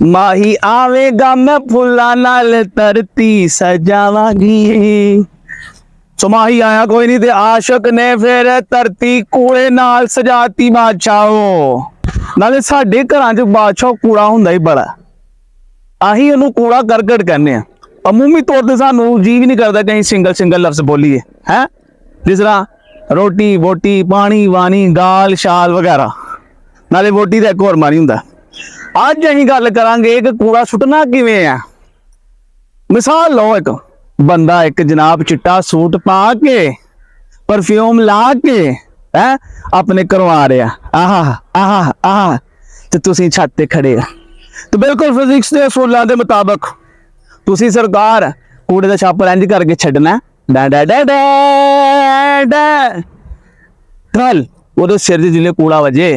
माही आवेगा मैं फुल्ला नाल धरती सजावांगी। सो माही आया कोई नहीं ते आशक ने फिर धरती कूड़े नाल सजाती बादशाह। नाले साडे घरां च बादशाह कूड़ा हुंदा ही बड़ा, आही इहनूं कूड़ा करकट कहने आ। अमूमी तौर पर सानू जी भी नहीं करता कहीं सिंगल सिंगल लफ्ज बोलीए है, जिस तरह रोटी वोटी पानी वानी गाल शाल वगैरह। नाले वोटी का एक होर मानी हुंदा। अज असीं गल करांगे कि कूड़ा सुट्टना किवें आ। मिसाल लो, एक बंदा एक जनाब चिट्टा सूट पा के परफ्यूम ला के है अपने घरों आ रहा, आहा आहा आहा, ते तुसीं छत ते खड़े आ। तो बिल्कुल फिजिक्स के असूलों के मुताबिक तुसीं सरकार कूड़े का छापर इंज करके छड्डना, डै डै डै डै डै कल वो सिर जिले कूड़ा वजे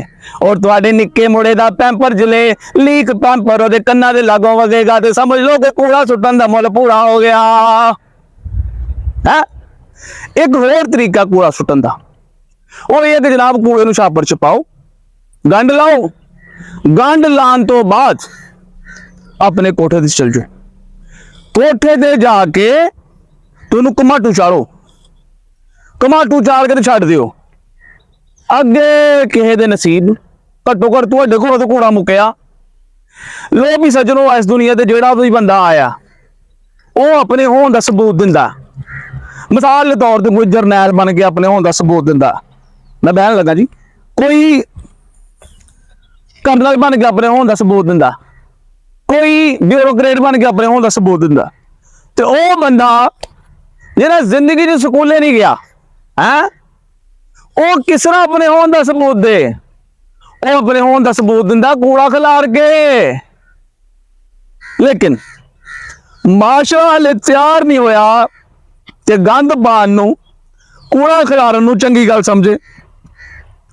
और तुहाडे निक्के मुंडे दा पैंपर जिले लीक पैंपर ओदे कन्ना दे लागों वगेगा ते समझ लो कि कूड़ा सुट्टन दा मुल पूरा हो गया है। एक होर तरीका कूड़ा सुट्टन दा वो ये कि जनाब कूड़े नूं छापर च पाओ, गंढ लाओ, गंढ लान तो बाद अपने कोठे ते चल जाओ, कोठे ते जाके तुहानूं कमाटू चाड़ो, कमाटू चाड़ के ते छड्ड दिओ। अगे किसी दे नसीब घट्टो घट्ट तुहाडे कोलों तो कूड़ा मुक्या। लो भी सज्जनों, इस दुनिया ते जेड़ा भी बंदा आया वो अपने होने का सबूत दिंदा। मिसाल के तौर पर कोई जरनैल बन के अपने होने का सबूत दिंदा, मैं बहन लगा जी, कोई कर्नल बन के अपने होने का सबूत दिंदा, कोई ब्यूरोक्रेट बन के अपने होने का सबूत दिंदा। तो वह बंदा जिहड़ा जिंदगी च स्कूले नहीं गया है, वो किस तरह अपने होने का सबूत दे? वो अपने होने का सबूत दिंदा कूड़ा खिलार के। लेकिन माशरा हाले तैयार नहीं होया ते गंद पान नूं कूड़ा खिलारन नूं चंगी गल समझे।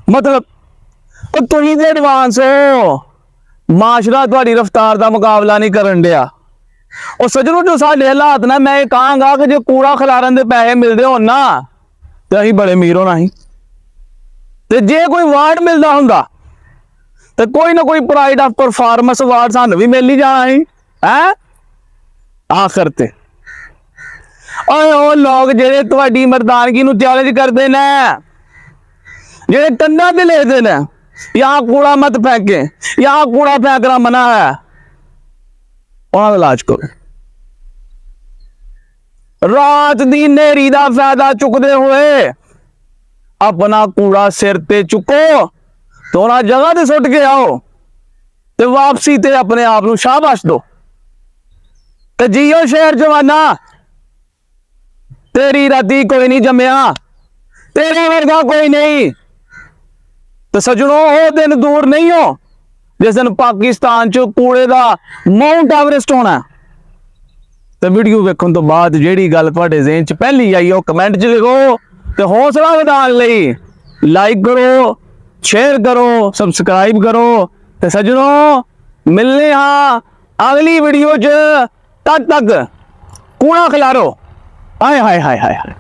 मतलब तुसीं ते एडवांस हो, माशरा तुहाडी रफ्तार का मुकाबला नहीं करन दिया। और सज्जनों जो साडे हालात ना, मैं कहांगा कि जो कूड़ा खिलारन दे पैसे मिलते हो ना तो असीं बड़े अमीर होना ही। ते जे कोई अवार्ड मिलता हुंदा तो कोई ना कोई प्राइड ऑफ परफॉर्मेंस अवार्ड सानू भी मिल ही जाना है। आखिर ते ओए ओ लोग जेड़े तुहाडी मर्दानगी नूं चैलेंज करते ने, जेड़े कंधा ते लिखदे ने यहाँ कूड़ा मत फेंके, यहाँ कूड़ा फेंकना मना है, उन्हां दा इलाज करो। रात दी नेरी दा फायदा चुकदे हुए अपना कूड़ा सिर ते चुको, थोड़ा जगह ते सुट के आओ ते वापसी ते अपने आप नूं शाबाश दो ते जियो शेर जवाना। तेरी राती कोई नहीं जमया, तेरे वर्गा कोई नहीं। तो सज्जनों वो दिन दूर नहीं हो जिस दिन पाकिस्तान च कूड़े का माउंट एवरेस्ट होना। तो वीडियो वेखण तो बाद जिहड़ी गल तुहाडे ज़हन च पहली आई हो कमेंट च लिखो, तो हौसला वधाउण लई लाइक करो, शेयर करो, सबसक्राइब करो। तो सज्जनों मिलने हाँ अगली वीडियो च, तद तक कूड़ा खिलारो। हाय हाय हाय हाय हाय।